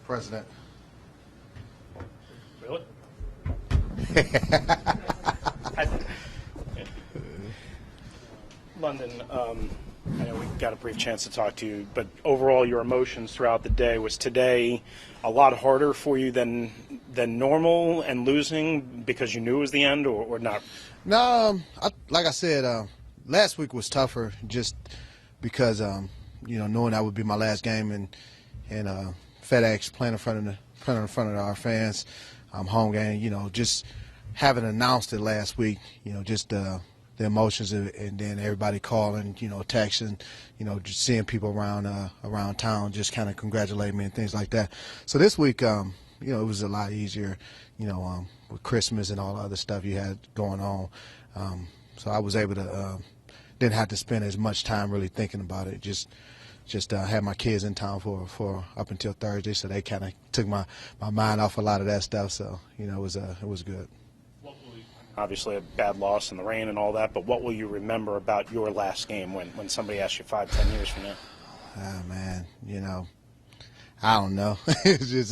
President. Really? London, I know we got a brief chance to talk to you, but overall your emotions throughout the day, was today a lot harder for you than normal and losing because you knew it was the end or not? No, like I said, last week was tougher just because, knowing that would be my last game and FedEx playing in front of our fans, home game, just having announced it last week, just the emotions and then everybody calling, texting, just seeing people around town just kind of congratulate me and things like that. So this week, it was a lot easier, with Christmas and all the other stuff you had going on. So I was able to didn't have to spend as much time really thinking about it. Just had my kids in town for up until Thursday, so they kind of took my mind off a lot of that stuff. So it was good. Obviously a bad loss in the rain and all that, but what will you remember about your last game when somebody asks you 5-10 years from now? Ah, man, I don't know. It's just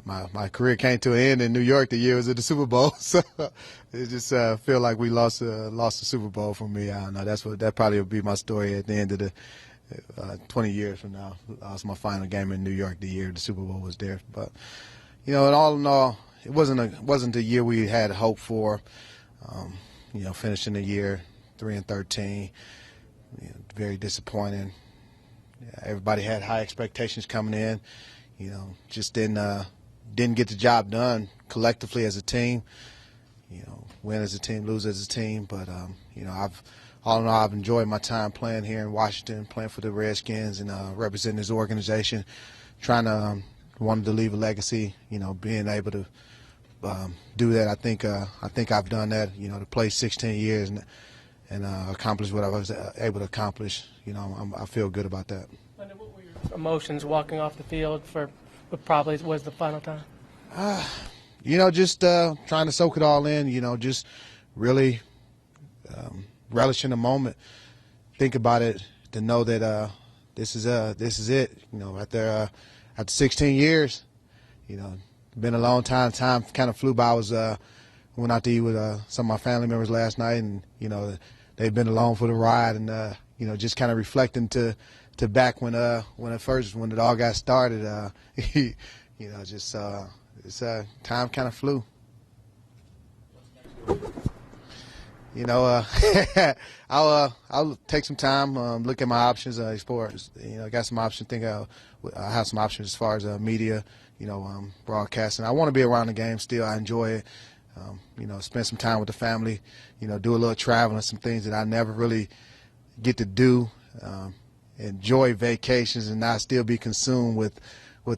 my career came to an end in New York the year it was at the Super Bowl, so it just feel like we lost the Super Bowl for me. I don't know. That probably would be my story at the end of the 20 years from now. Lost my final game in New York the year the Super Bowl was there, but all in all, it wasn't a year we had hope for. Finishing the year 3-13, very disappointing. Everybody had high expectations coming in. Just didn't get the job done collectively as a team. Win as a team, lose as a team. But I've enjoyed my time playing here in Washington, playing for the Redskins and representing this organization, wanted to leave a legacy. Being able to do that, I think I've done that. To play 16 years and accomplish what I was able to accomplish. I feel good about that. What were your emotions walking off the field for what probably was the final time? Just trying to soak it all in. Just really relishing the moment. Think about it to know that this is it. After 16 years, been a long time. Time kind of flew by. I went out to eat with some of my family members last night, and they've been along for the ride, and just kind of reflecting to back when it all got started. Time kind of flew. I'll take some time, look at my options, explore. I got some options. Think I have some options as far as media, broadcasting. I want to be around the game still. I enjoy it. Spend some time with the family. Do a little traveling, some things that I never really get to do. Enjoy vacations and not still be consumed with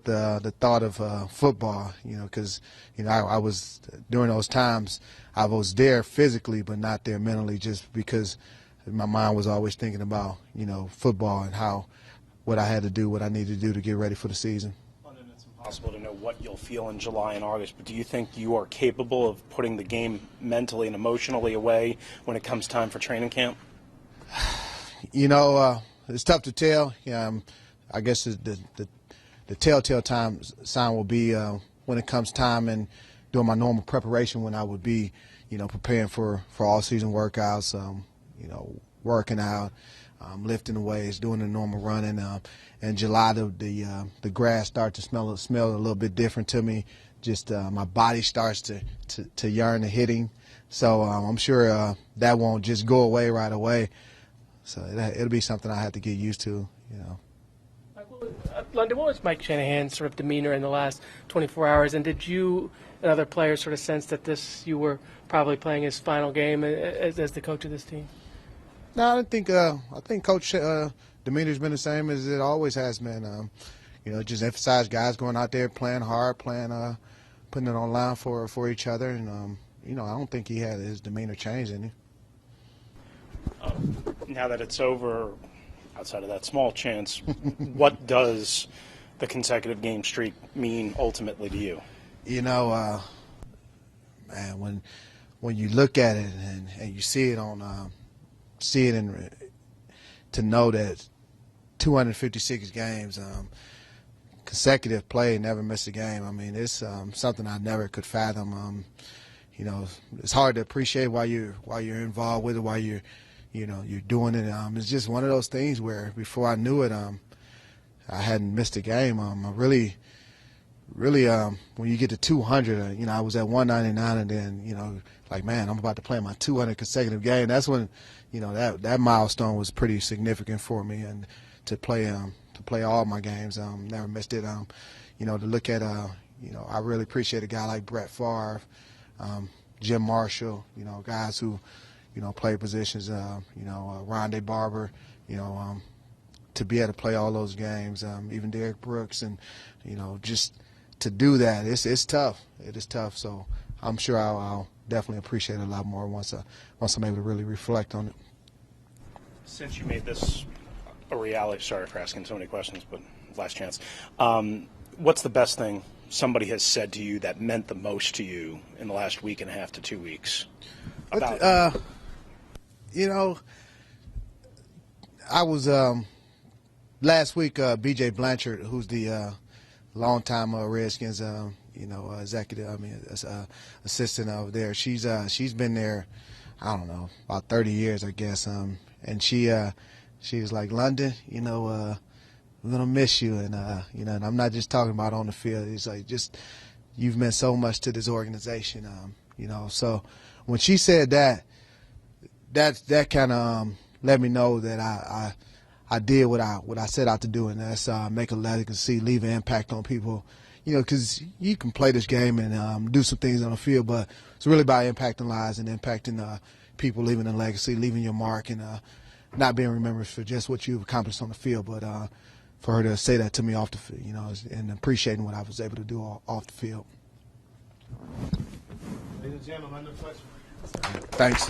the thought of football. Because I was during those times I was there physically but not there mentally, just because my mind was always thinking about football and what I had to do, what I needed to do to get ready for the season. It's impossible to know what you'll feel in July and August, but do you think you are capable of putting the game mentally and emotionally away when it comes time for training camp? It's tough to tell. I guess the telltale sign will be when it comes time and doing my normal preparation, when I would be, preparing for all season workouts, working out, lifting the weights, doing the normal running. In July, the grass starts to smell a little bit different to me. Just my body starts to yearn the hitting. So I'm sure that won't just go away right away. So it'll be something I have to get used to, London, what was Mike Shanahan's sort of demeanor in the last 24 hours? And did you and other players sort of sense that you were probably playing his final game as the coach of this team? No, I think Coach demeanor's been the same as it always has been. Just emphasize guys going out there playing hard, putting it on line for each other, and I don't think he had his demeanor changed any. Now that it's over, outside of that small chance, what does the consecutive game streak mean ultimately to you? Man, when you look at it and you see it to know that 256 games, consecutive play, never missed a game. I mean, it's something I never could fathom. You know, it's hard to appreciate while you're involved with it, while you're doing it. It's just one of those things where before I knew it, I hadn't missed a game. I really, when you get to 200, you know, I was at 199, and then, you know, like, man, I'm about to play my 200 consecutive game. That's when, you know, that milestone was pretty significant for me, and to play all my games, never missed it. You know, to look at, you know, I really appreciate a guy like Brett Favre, Jim Marshall, you know, guys who, you know, play positions, you know, Rondé Barber, you know, to be able to play all those games, even Derek Brooks, and, you know, just to do that, it's tough. It is tough. So I'm sure I'll definitely appreciate it a lot more once I'm able to really reflect on it. Since you made this a reality, sorry for asking so many questions, but last chance. What's the best thing somebody has said to you that meant the most to you in the last week and a half to 2 weeks? About you know, I was last week. B.J. Blanchard, who's the longtime Redskins, you know, executive. I mean, assistant over there. She's been there, I don't know, about 30 years, I guess. And she was like, London, you know, we're gonna miss you, and you know, and I'm not just talking about on the field. It's like, just, you've meant so much to this organization, you know. So when she said that kind of let me know that I did what I set out to do, and that's make a legacy, leave an impact on people. You know, because you can play this game and do some things on the field, but it's really about impacting lives and impacting people, leaving a legacy, leaving your mark, and not being remembered for just what you've accomplished on the field, but for her to say that to me off the field, you know, and appreciating what I was able to do off the field. Ladies and gentlemen, London Fletcher. Thanks.